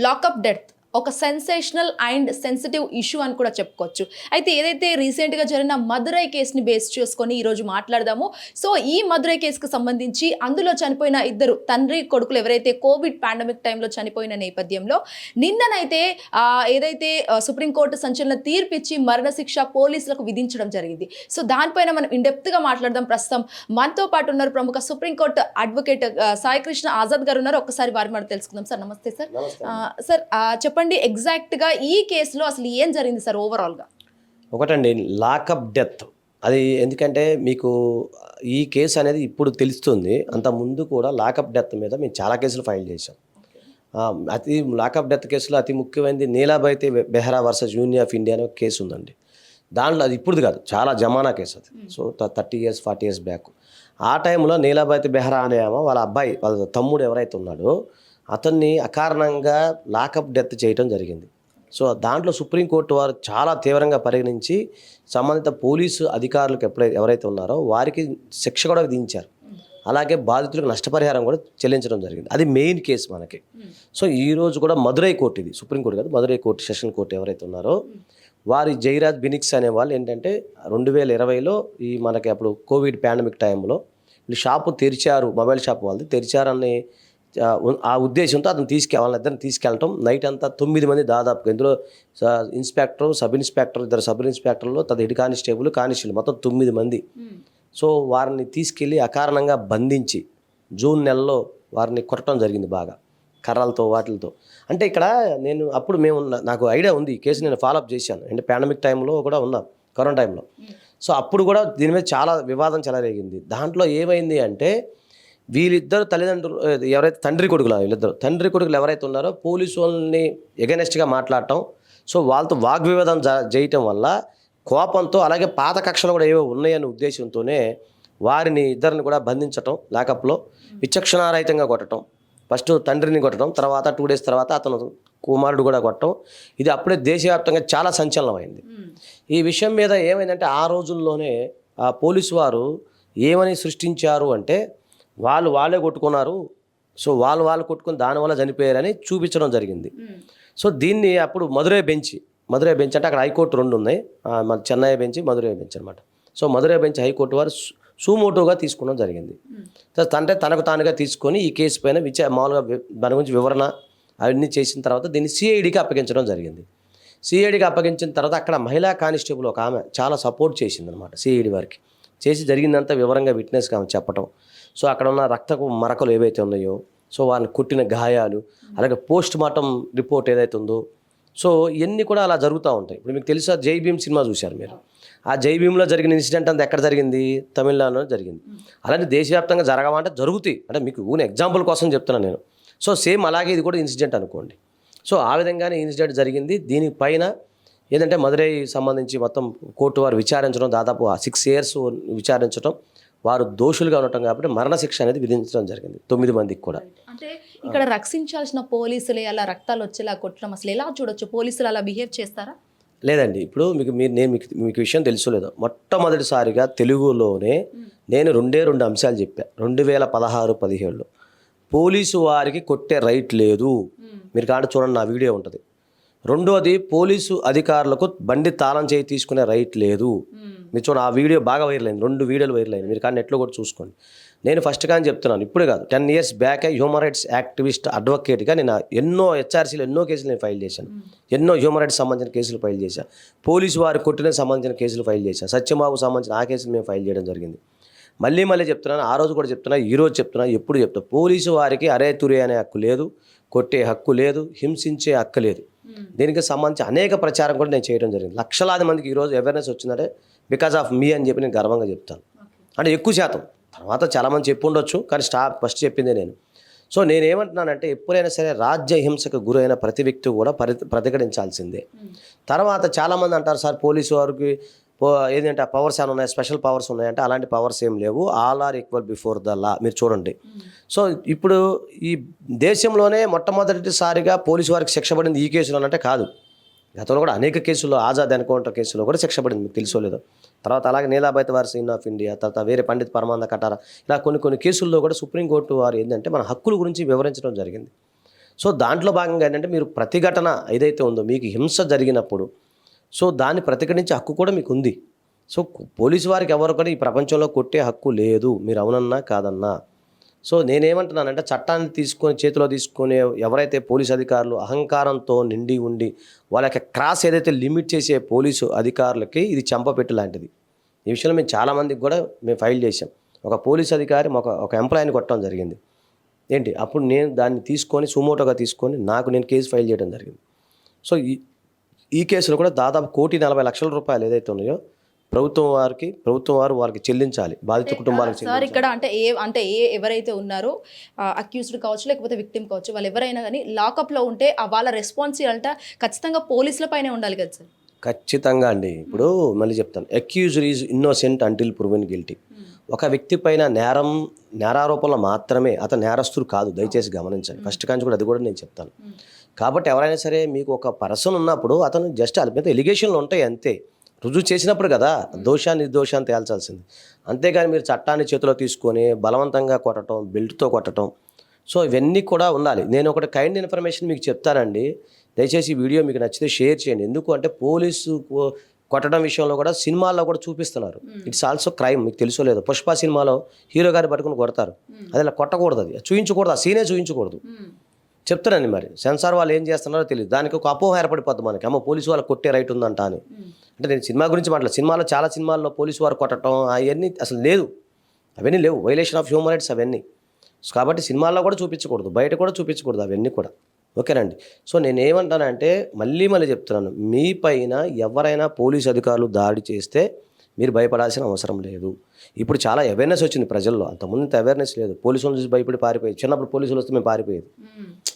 Lockup death ఒక sensational and sensitive issue అని కూడా చెప్పుకోవచ్చు. అయితే ఏదైతే రీసెంట్గా జరిగిన మదురై కేసుని బేస్ చేసుకొని ఈరోజు మాట్లాడదాము. సో ఈ మదురై కేసుకు సంబంధించి అందులో చనిపోయిన ఇద్దరు తండ్రి కొడుకులు ఎవరైతే కోవిడ్ పాండమిక్ టైంలో చనిపోయిన నేపథ్యంలో నిన్ననైతే ఏదైతే సుప్రీంకోర్టు సంచలన తీర్పిచ్చి మరణశిక్ష పోలీసులకు విధించడం జరిగింది. సో దానిపైన మనం ఇండెప్త్గా మాట్లాడదాం. ప్రస్తుతం మనతో పాటు ఉన్నారు ప్రముఖ సుప్రీంకోర్టు అడ్వకేట్ సాయికృష్ణ ఆజాద్ గారు ఉన్నారు. ఒక్కసారి వారి మాట తెలుసుకుందాం. సార్ నమస్తే సార్. సార్ చెప్పండి, ఎగ్జాక్ట్ గా ఈ కేసులో అసలు ఏం జరిగింది సార్ ఓవరాల్ గా? ఒకటండి, లాకప్ డెత్. అది ఎందుకంటే మీకు ఈ కేసు అనేది ఇప్పుడు తెలుస్తుంది. అంత ముందు కూడా లాకప్ డెత్ మీద మేము చాలా కేసులు ఫైల్ చేశాం. లాకప్ డెత్ కేసులో అతి ముఖ్యమైనది Nilabati Behera versus union of India అనే ఒక కేసు ఉందండి. దాంట్లో అది ఇప్పుడుది కాదు, చాలా జమానా కేసు అది. సో 30 years 40 years బ్యాక్ ఆ టైంలో నీలాబైతే బెహ్రా అనే వాళ్ళ అబ్బాయి, వాళ్ళ తమ్ముడు ఎవరైతే ఉన్నాడో అతన్ని అకారణంగా లాకప్ డెత్ చేయడం జరిగింది. సో దాంట్లో సుప్రీంకోర్టు వారు చాలా తీవ్రంగా పరిగణించి సంబంధిత పోలీసు అధికారులకు ఎవరైతే ఉన్నారో వారికి శిక్ష కూడా విధించారు. అలాగే బాధితులకు నష్టపరిహారం కూడా చెల్లించడం జరిగింది. అది మెయిన్ కేసు మనకి. సో ఈరోజు కూడా మదురై కోర్టు, ఇది సుప్రీంకోర్టు కాదు, మదురై కోర్టు, సెషన్ కోర్టు ఎవరైతే ఉన్నారో వారి జైరాజ్ బినిక్స్ అనే వాళ్ళు ఏంటంటే 2020లో ఈ మనకి అప్పుడు కోవిడ్ పాండమిక్ టైంలో వీళ్ళు షాపు తెరిచారు, మొబైల్ షాప్ వాళ్ళది తెరిచారని ఆ ఉద్దేశంతో అతను వాళ్ళిద్దరిని తీసుకెళ్ళటం. నైట్ అంతా 9 మంది దాదాపుగా, ఇందులో ఇన్స్పెక్టర్, సబ్ ఇన్స్పెక్టర్, 2 సబ్ ఇన్స్పెక్టర్లు, హెడ్ కానిస్టేబుల్, కానిస్టేబుల్ మొత్తం 9 మంది. సో వారిని తీసుకెళ్ళి అకారణంగా బంధించి జూన్ నెలలో వారిని కొట్టడం జరిగింది బాగా, కర్రలతో వాటిలతో. అంటే ఇక్కడ నేను అప్పుడు నాకు ఐడియా ఉంది, ఈ కేసు నేను ఫాలోఅప్ చేశాను. అంటే పాండమిక్ టైంలో కూడా ఉన్నా, కరోనా టైంలో. సో అప్పుడు కూడా దీని మీద చాలా వివాదం చెలరేగింది. దాంట్లో ఏమైంది అంటే వీళ్ళిద్దరు తల్లిదండ్రులు, ఎవరైతే తండ్రి కొడుకులు ఎవరైతే ఉన్నారో పోలీసు వాళ్ళని ఎగనెస్ట్గా మాట్లాడటం, సో వాళ్ళతో వాగ్వివాదం చేయటం వల్ల కోపంతో, అలాగే పాత కక్షలు కూడా ఏవో ఉన్నాయనే ఉద్దేశంతోనే వారిని ఇద్దరిని కూడా బంధించటం, లాకప్లో విచక్షణారహితంగా కొట్టడం. ఫస్ట్ తండ్రిని కొట్టడం, తర్వాత 2 days తర్వాత అతను కుమారుడు కూడా కొట్టడం. ఇది అప్పుడే దేశవ్యాప్తంగా చాలా సంచలనమైంది. ఈ విషయం మీద ఏమైందంటే ఆ రోజుల్లోనే ఆ పోలీసు వారు ఏమని సృష్టించారు అంటే వాళ్ళే కొట్టుకున్నారు, సో వాళ్ళు కొట్టుకుని దానివల్ల చనిపోయారని చూపించడం జరిగింది. సో దీన్ని అప్పుడు మదురై బెంచ్ అంటే అక్కడ హైకోర్టు 2 ఉన్నాయి, మన చెన్నై బెంచ్, మదురై బెంచ్ అనమాట. సో మదురై బెంచ్ హైకోర్టు వారు సుమోటోగా తీసుకోవడం జరిగింది. అంటే తనకు తానుగా తీసుకొని ఈ కేసు పైన మామూలుగా దాని గురించి వివరణ అవన్నీ చేసిన తర్వాత దీన్ని సిఐడికి అప్పగించడం జరిగింది. సిఐడికి అప్పగించిన తర్వాత అక్కడ మహిళా కానిస్టేబుల్ ఒక ఆమె చాలా సపోర్ట్ చేసింది అనమాట సిఐడి వారికి. చేసి జరిగిందంతా వివరంగా విట్నెస్గా ఆమె చెప్పడం. సో అక్కడ ఉన్న రక్తపు మరకలు ఏవైతే ఉన్నాయో, సో వారిని కుట్టిన గాయాలు, అలాగే పోస్ట్ మార్టం రిపోర్ట్ ఏదైతే ఉందో, సో ఇవన్నీ కూడా అలా జరుగుతూ ఉంటాయి. ఇప్పుడు మీకు తెలుసా, జై భీమ్ సినిమా చూశారు మీరు. ఆ జై భీమ్లో జరిగిన ఇన్సిడెంట్ అంతా ఎక్కడ జరిగింది? తమిళనాడులో జరిగింది. అలాంటి దేశవ్యాప్తంగా జరగమంటే జరుగుతాయి. అంటే మీకు ఎగ్జాంపుల్ కోసం చెప్తున్నాను నేను. సో సేమ్ అలాగే ఇది కూడా ఇన్సిడెంట్ అనుకోండి. సో ఆ విధంగానే ఇన్సిడెంట్ జరిగింది. దీనిపైన ఏంటంటే మదురై సంబంధించి మొత్తం కోర్టు వారు విచారించడం, దాదాపు 6 years విచారించడం, వారు దోషులుగా ఉండటం కాబట్టి మరణశిక్ష అనేది విధించడం జరిగింది 9 మందికి కూడా. అంటే ఇక్కడ రక్షించాల్సిన పోలీసులే అలా రక్తాలు వచ్చేలా కొట్టడం అసలు ఎలా చూడొచ్చు? పోలీసులు అలా బిహేవ్ చేస్తారా? లేదండి, ఇప్పుడు మీకు విషయం తెలుసో లేదో, మొట్టమొదటిసారిగా తెలుగులోనే నేను 2 అంశాలు చెప్పా. 2016-17లో పోలీసు వారికి కొట్టే రైట్ లేదు. మీరు కాదు చూడండి, నా వీడియో ఉంటుంది. రెండోది, పోలీసు అధికారులకు బండి తాళం చేయి తీసుకునే రైట్ లేదు. మీరు చూడండి, ఆ వీడియో బాగా వైరల్ అయింది. 2 వీడియోలు వైరల్ అయింది. మీరు కానీ నెట్లో కూడా చూసుకోండి. నేను ఫస్ట్ కానీ చెప్తున్నాను, ఇప్పుడే కాదు, 10 years back human rights activist అడ్వకేట్గా నేను ఎన్నో హెచ్ఆర్సీలో ఎన్నో కేసులు నేను ఫైల్ చేశాను. ఎన్నో హ్యూమన్ రైట్స్ సంబంధించిన కేసులు ఫైల్ చేశాను. పోలీసు వారి కొట్టిన సంబంధించిన కేసులు ఫైల్ చేశాను. సత్యబాబు సంబంధించిన ఆ కేసులు మేము ఫైల్ చేయడం జరిగింది. మళ్ళీ చెప్తున్నాను, ఆ రోజు కూడా చెప్తున్నా, ఈ రోజు చెప్తున్నా, ఎప్పుడు చెప్తా, పోలీసు వారికి అరే తురే అనే హక్కు లేదు, కొట్టే హక్కు లేదు, హింసించే హక్కు లేదు. దీనికి సంబంధించి అనేక ప్రచారం కూడా నేను చేయడం జరిగింది. లక్షలాది మందికి ఈరోజు అవేర్నెస్ వచ్చిందంటే బికాజ్ ఆఫ్ మీ అని చెప్పి నేను గర్వంగా చెప్తాను. అంటే ఎక్కువ శాతం, తర్వాత చాలామంది చెప్పి ఉండొచ్చు, కానీ ఫస్ట్ చెప్పిందే నేను. సో నేనేమంటున్నానంటే ఎప్పుడైనా సరే రాజ్య హింసకు గురైన ప్రతి వ్యక్తి కూడా ప్రతిఘటించాల్సిందే. తర్వాత చాలామంది అంటారు, సార్ పోలీసు వారికి ఏంటంటే పవర్స్ ఏమైనా ఉన్నాయి, స్పెషల్ పవర్స్ ఉన్నాయంటే అలాంటి పవర్స్ ఏం లేవు. All are equal before the law. మీరు చూడండి. సో ఇప్పుడు ఈ దేశంలోనే మొట్టమొదటిసారిగా పోలీసు వారికి శిక్ష పడింది ఈ కేసులో అంటే కాదు. గతంలో కూడా అనేక కేసుల్లో, ఆజాద్ ఎన్కౌంటర్ కేసులో కూడా శిక్ష పడింది, మీకు తెలుసో లేదో. తర్వాత అలాగే నీలాబైతే వర్సెస్ యూనియన్ ఆఫ్ ఇండియా, తర్వాత వేరే పండిత్ పరమానంద కటారా, ఇలా కొన్ని కేసుల్లో కూడా సుప్రీంకోర్టు వారు ఏంటంటే మన హక్కుల గురించి వివరించడం జరిగింది. సో దాంట్లో భాగంగా ఏంటంటే మీరు ప్రతిఘటన ఏదైతే ఉందో మీకు హింస జరిగినప్పుడు సో దాన్ని ప్రతిఘటించే హక్కు కూడా మీకు ఉంది. సో పోలీసు వారికి ఎవరు కూడా ఈ ప్రపంచంలో కొట్టే హక్కు లేదు, మీరు అవునన్నా కాదన్నా. సో నేనేమంటున్నానంటే చట్టాన్ని చేతిలో తీసుకొని ఎవరైతే పోలీసు అధికారులు అహంకారంతో నిండి ఉండి వాళ్ళ యొక్క క్రాస్ ఏదైతే లిమిట్ చేసే పోలీసు అధికారులకి ఇది చెంపపెట్టు లాంటిది. ఈ విషయంలో మేము చాలామందికి కూడా మేము ఫైల్ చేసాం. ఒక పోలీస్ అధికారి ఒక ఎంప్లాయీని కొట్టడం జరిగింది. ఏంటి అప్పుడు నేను దాన్ని తీసుకొని సుమోటోగా తీసుకొని నేను కేసు ఫైల్ చేయడం జరిగింది. సో ఈ కేసులో కూడా దాదాపు 1,40,00,000 రూపాయలు ఏదైతే ఉన్నాయో ప్రభుత్వం వారు వారికి చెల్లించాలి, బాధిత కుటుంబాలకు సార్ చెల్లించాలి. ఇక్కడ ఎవరైతే ఉన్నారో అక్యూజ్డ్ కావచ్చు లేకపోతే విక్టిమ్ కావచ్చు, వాళ్ళు ఎవరైనా కానీ లాకప్లో ఉంటే వాళ్ళ రెస్పాన్సిబిలిటీ ఖచ్చితంగా పోలీసుల పైనే ఉండాలి కదా సార్? ఖచ్చితంగా అండి. ఇప్పుడు మళ్ళీ చెప్తాను, accused is innocent until proven guilty. ఒక వ్యక్తి పైన నేరారోపణలు మాత్రమే అతను నేరస్తుడు కాదు, దయచేసి గమనించండి. ఫస్ట్ కాంచి కూడా అది కూడా నేను చెప్తాను. కాబట్టి ఎవరైనా సరే మీకు ఒక పర్సన్ ఉన్నప్పుడు అతను జస్ట్ అది మీద ఎలిగేషన్లు ఉంటాయి అంతే, రుజువు చేసినప్పుడు కదా నిర్దోషాన్ని తేల్చాల్సింది. అంతేగాని మీరు చట్టాన్ని చేతిలో తీసుకొని బలవంతంగా కొట్టడం, బెల్ట్తో కొట్టడం, సో ఇవన్నీ కూడా ఉండాలి. నేను ఒకటి కైండ్ ఇన్ఫర్మేషన్ మీకు చెప్తానండి, దయచేసి ఈ వీడియో మీకు నచ్చితే షేర్ చేయండి. ఎందుకు అంటే పోలీసు కొట్టడం విషయంలో కూడా సినిమాల్లో కూడా చూపిస్తున్నారు. ఇట్స్ ఆల్సో క్రైమ్, మీకు తెలుసో లేదో. పుష్ప సినిమాలో హీరో గారిని పట్టుకుని కొడతారు, అది అలా కొట్టకూడదు, అది చూపించకూడదు, ఆ సీనే చూపించకూడదు. చెప్తానండి, మరి సెన్సార్ వాళ్ళు ఏం చేస్తున్నారో తెలియదు. దానికి ఒక అపోహ ఏర్పడిపోద్ది మనకి, అమ్మ పోలీసు వాళ్ళకి కొట్టే రైట్ ఉందంట అని. అంటే నేను సినిమా గురించి సినిమాలో చాలా సినిమాల్లో పోలీసు వారు కొట్టడం అవన్నీ అసలు లేదు, అవన్నీ లేవు, వైలేషన్ ఆఫ్ హ్యూమన్ రైట్స్ అవన్నీ. కాబట్టి సినిమాల్లో కూడా చూపించకూడదు, బయట కూడా చూపించకూడదు అవన్నీ కూడా. ఓకేనండి. సో నేనేమంటానంటే మళ్ళీ చెప్తున్నాను, మీ పైన ఎవరైనా పోలీసు అధికారులు దాడి చేస్తే మీరు భయపడాల్సిన అవసరం లేదు. ఇప్పుడు చాలా అవేర్నెస్ వచ్చింది ప్రజల్లో, అంతకుముందు ఇంత అవేర్నెస్ లేదు. పోలీసులు చూసి భయపడి పారిపోయేది, చిన్నప్పుడు పోలీసులు వస్తే మేము పారిపోయేది.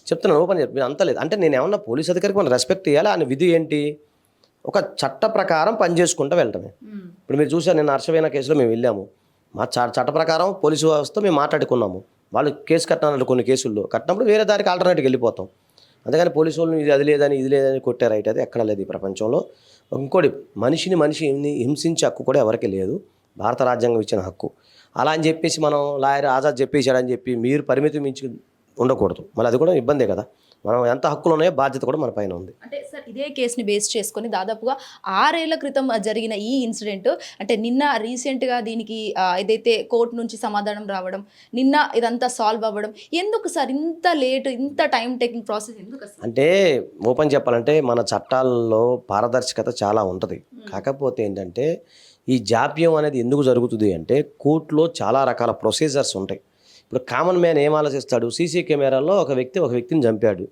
చెప్తున్నాను ఓపెన్ చెప్పి అంత లేదు. అంటే నేను ఏమన్నా పోలీసు అధికారికి మనం రెస్పెక్ట్ ఇవ్వాలి, ఆయన విధి ఏంటి, ఒక చట్ట ప్రకారం పనిచేసుకుంటూ వెళ్ళటమే. ఇప్పుడు మీరు చూసారు, నేను హర్షవీణ కేసులో మేము వెళ్ళాము, మా చట్ట ప్రకారం పోలీసు వ్యవస్థతో మేము మాట్లాడుకున్నాము. వాళ్ళు కేసు కట్టినారు, కొన్ని కేసుల్లో కట్టినప్పుడు వేరే దానికి ఆల్టర్నేట్గా వెళ్ళిపోతాం. అంతేగాని పోలీసు వాళ్ళు ఇది లేదని కొట్టే రైట్ అయితే ఎక్కడ లేదు ఈ ప్రపంచంలో. ఇంకోటి, మనిషి హింసించే హక్కు కూడా ఎవరికి లేదు, భారత రాజ్యాంగం ఇచ్చిన హక్కు. అలా అని చెప్పేసి మనం లాయర్ ఆజాద్ చెప్పేశాడని చెప్పి మీరు పరిమితి మించి ఉండకూడదు, మళ్ళీ అది కూడా ఇబ్బందే కదా. మనం ఎంత హక్కులు ఉన్నాయో బాధ్యత కూడా మన పైన ఉంది. అంటే సార్ ఇదే కేసుని బేస్ చేసుకొని దాదాపుగా 6 ఏళ్ల క్రితం జరిగిన ఈ ఇన్సిడెంట్, అంటే నిన్న రీసెంట్గా దీనికి ఏదైతే కోర్టు నుంచి సమాధానం రావడం, నిన్న ఇదంతా సాల్వ్ అవ్వడం, ఎందుకు సార్ ఇంత లేట్, ఇంత టైం టేకింగ్ ప్రాసెస్ ఎందుకు? అంటే ఓపెన్ చెప్పాలంటే మన చట్టాల్లో పారదర్శకత చాలా ఉంటుంది. కాకపోతే ఏంటంటే ఈ జాప్యం అనేది ఎందుకు జరుగుతుంది అంటే కోర్టులో చాలా రకాల ప్రొసీజర్స్ ఉంటాయి. ఇప్పుడు కామన్ మ్యాన్ ఏం ఆలోచిస్తాడు, సీసీ కెమెరాలో ఒక వ్యక్తిని చంపాడు,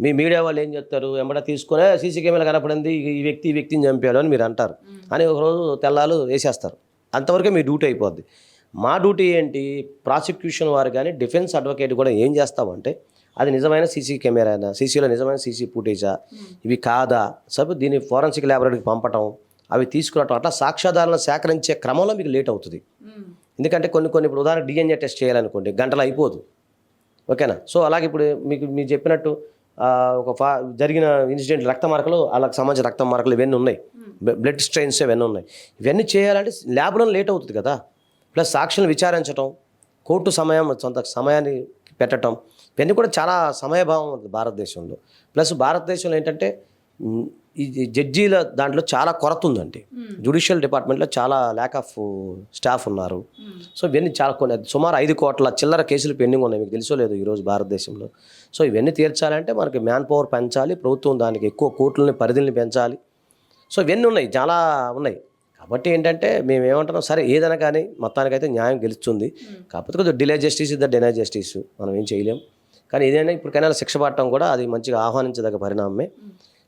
మీ మీడియా వాళ్ళు ఏం చెప్తారు, వెంబడ తీసుకునే సీసీ కెమెరా కనపడింది, ఈ వ్యక్తిని చంపాడు అని మీరు అంటారు, అని ఒకరోజు తెల్లాలు వేసేస్తారు. అంతవరకే మీ డ్యూటీ అయిపోద్ది. మా డ్యూటీ ఏంటి, ప్రాసిక్యూషన్ వారు కానీ డిఫెన్స్ అడ్వకేట్ కూడా ఏం చేస్తామంటే అది నిజమైన సీసీ కెమెరానా, సీసీలో నిజమైన సీసీ ఫుటేజా, ఇవి కాదా, దీన్ని ఫోరెన్సిక్ ల్యాబొరేటరీకి పంపటం, అవి తీసుకురావటం, అట్లా సాక్ష్యాధారాలను సేకరించే క్రమంలో మీకు లేట్ అవుతుంది. ఎందుకంటే కొన్ని ఇప్పుడు ఉదాహరణ DNA టెస్ట్ చేయాలనుకోండి, గంటలు అయిపోదు. ఓకేనా. సో అలాగే ఇప్పుడు మీరు చెప్పినట్టు జరిగిన ఇన్సిడెంట్ రక్త మార్కలు, వాళ్ళకి సంబంధించిన రక్త మార్కలు ఇవన్నీ ఉన్నాయి, బ్లడ్ స్ట్రెయిన్స్ ఇవన్నీ ఉన్నాయి. ఇవన్నీ చేయాలంటే ల్యాబ్లో లేట్ అవుతుంది కదా. ప్లస్ సాక్షులను విచారించడం, కోర్టు సొంత సమయాన్ని పెట్టడం, ఇవన్నీ కూడా చాలా సమయభావం ఉంది భారతదేశంలో. ప్లస్ భారతదేశంలో ఏంటంటే ఈ జడ్జీల దాంట్లో చాలా కొరత ఉందండి. జ్యుడిషియల్ డిపార్ట్మెంట్లో చాలా ల్యాక్ ఆఫ్ స్టాఫ్ ఉన్నారు. సో ఇవన్నీ సుమారు 5 కోట్ల చిల్లర కేసులు పెండింగ్ ఉన్నాయి, మీకు తెలుసో లేదు ఈరోజు భారతదేశంలో. సో ఇవన్నీ తీర్చాలంటే మనకి మ్యాన్ పవర్ పెంచాలి, ప్రభుత్వం దానికి ఎక్కువ కోర్టులని పరిధిని పెంచాలి. సో ఇవన్నీ ఉన్నాయి, చాలా ఉన్నాయి. కాబట్టి ఏంటంటే మేము ఏమంటున్నాం, సరే ఏదైనా కానీ మొత్తానికైతే న్యాయం గెలుస్తుంది. కాకపోతే కొద్దిగా delay justice is the deny justice, మనం ఏం చేయలేం. కానీ ఏదైనా ఇప్పటికైనా శిక్ష పడటం కూడా అది మంచిగా ఆహ్వానించదగ్గ పరిణామమే.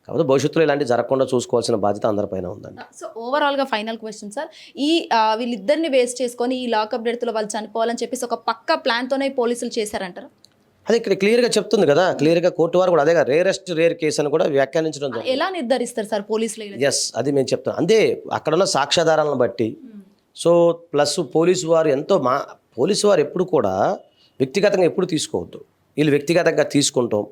కాకపోతే భవిష్యత్తులో ఇలాంటి జరగకుండా చూసుకోవాల్సిన బాధ్యత అందరిపైన ఉందండి. సో ఓవరాల్గా ఫైనల్ క్వశ్చన్ సార్, వీళ్ళిద్దరిని వేస్ట్ చేసుకొని ఈ లాకప్ డెత్లో వాళ్ళు చనిపోవాలని చెప్పేసి ఒక పక్క ప్లాన్తోనే పోలీసులు చేశారంటారు. అది ఇక్కడ క్లియర్గా చెప్తుంది కదా, క్లియర్గా కోర్టు వారు కూడా అదే రేర్ కేసు అని కూడా వ్యాఖ్యానించడం జరిగింది. ఎలా నిర్ధారిస్తారు సార్ పోలీసులు? ఎస్, అది మేము చెప్తాం. అంతే, అక్కడున్న సాక్ష్యాధారాలను బట్టి. సో ప్లస్ పోలీసు వారు ఎప్పుడు కూడా వ్యక్తిగతంగా ఎప్పుడు తీసుకోవద్దు. వీళ్ళు వ్యక్తిగతంగా తీసుకుంటాం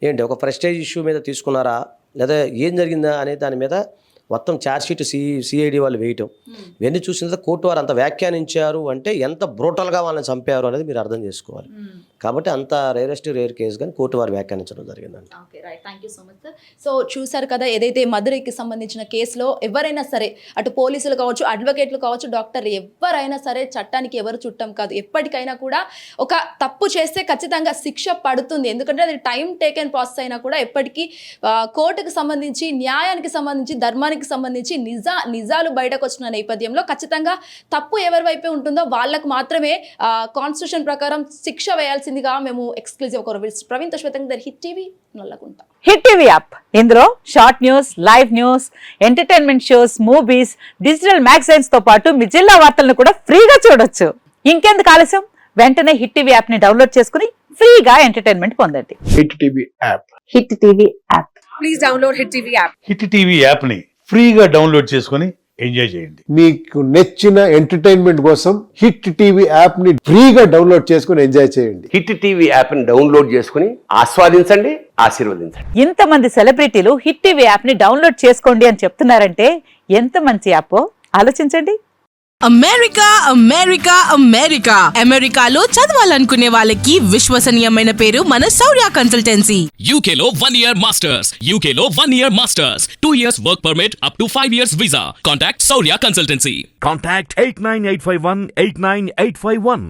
ఏంటి, ఒక ప్రెస్టేజ్ ఇష్యూ మీద తీసుకున్నారా లేదా ఏం జరిగిందా అనే దాని మీద మొత్తం ఛార్జ్ షీట్ సిఐడి వాళ్ళు వేయటం ఇవన్నీ చూసిన తర్వాత కోర్టు వారు అంత వ్యాఖ్యానించారు అంటే ఎంత బ్రూటల్గా వాళ్ళని చంపారు అనేది మీరు అర్థం చేసుకోవాలి. కాబట్టి అంత రేర్ కేసు కానీ కోర్టు వారు వ్యాఖ్యానించడం జరిగిందండి. Okay right, thank you so much sir. So చూసారు కదా, ఏదైతే మదురైకి సంబంధించిన కేసులో ఎవరైనా సరే, అటు పోలీసులు కావచ్చు, అడ్వకేట్లు కావచ్చు, డాక్టర్ ఎవరైనా సరే చట్టానికి ఎవరు చుట్టం కాదు. ఎప్పటికైనా కూడా ఒక తప్పు చేస్తే ఖచ్చితంగా శిక్ష పడుతుంది. ఎందుకంటే అది టైం టేకెన్ ప్రాసెస్ అయినా కూడా ఎప్పటికీ కోర్టుకు సంబంధించి, న్యాయానికి సంబంధించి, ధర్మానికి సంబంధించి నిజాలు బయటకు వచ్చిన నేపథ్యంలో ఖచ్చితంగా తప్పు ఎవరి వైపే ఉంటుందో వాళ్ళకు మాత్రమే కాన్స్టిట్యూషన్ ప్రకారం శిక్ష వేయాల్సిందిగా మేము ఎక్స్క్లూజివ్ ఒక ప్రవీణ్ శ్వేతంగా hit TV Nallakunta. Hit TV app, ఇందులో short news, live news, entertainment shows, movies, digital magazines తో పాటు మీ జిల్లా వార్తలను కూడా ఫ్రీగా చూడొచ్చు. ఇంకెందుకు ఆలస్యం, వెంటనే హిట్ టీవీ యాప్ ని డౌన్లోడ్ చేసుకుని ఫ్రీగా ఎంటర్టైన్మెంట్ పొందండి. Hit TV app. Hit TV app. Please download hit TV app. Hit TV యాప్ని ఫ్రీగా డౌన్లోడ్ చేసుకొని ఎంజాయ్ చేయండి. మీకు నచ్చిన ఎంటర్టైన్మెంట్ కోసం హిట్ టీవీ యాప్ ని ఫ్రీగా డౌన్లోడ్ చేసుకుని ఎంజాయ్ చేయండి. హిట్ టీవీ యాప్ని డౌన్లోడ్ చేసుకుని ఆస్వాదించండి, ఆశీర్వదించండి. ఇంతమంది సెలబ్రిటీలు హిట్ టీవీ యాప్ ని డౌన్లోడ్ చేసుకోండి అని చెప్తున్నారంటే ఎంత మంచి యాప్ ఆలోచించండి. అమెరికా అమెరికా అమెరికా అమెరికాలో చదవాలనుకునే వాళ్ళకి విశ్వసనీయమైన పేరు మన శౌర్య కన్సల్టెన్సీ. UK లో 1 year masters. UK లో 1 year masters. 2 years work permit up to 5 years visa. Contact Saurya Consultancy. Contact 89851 89851.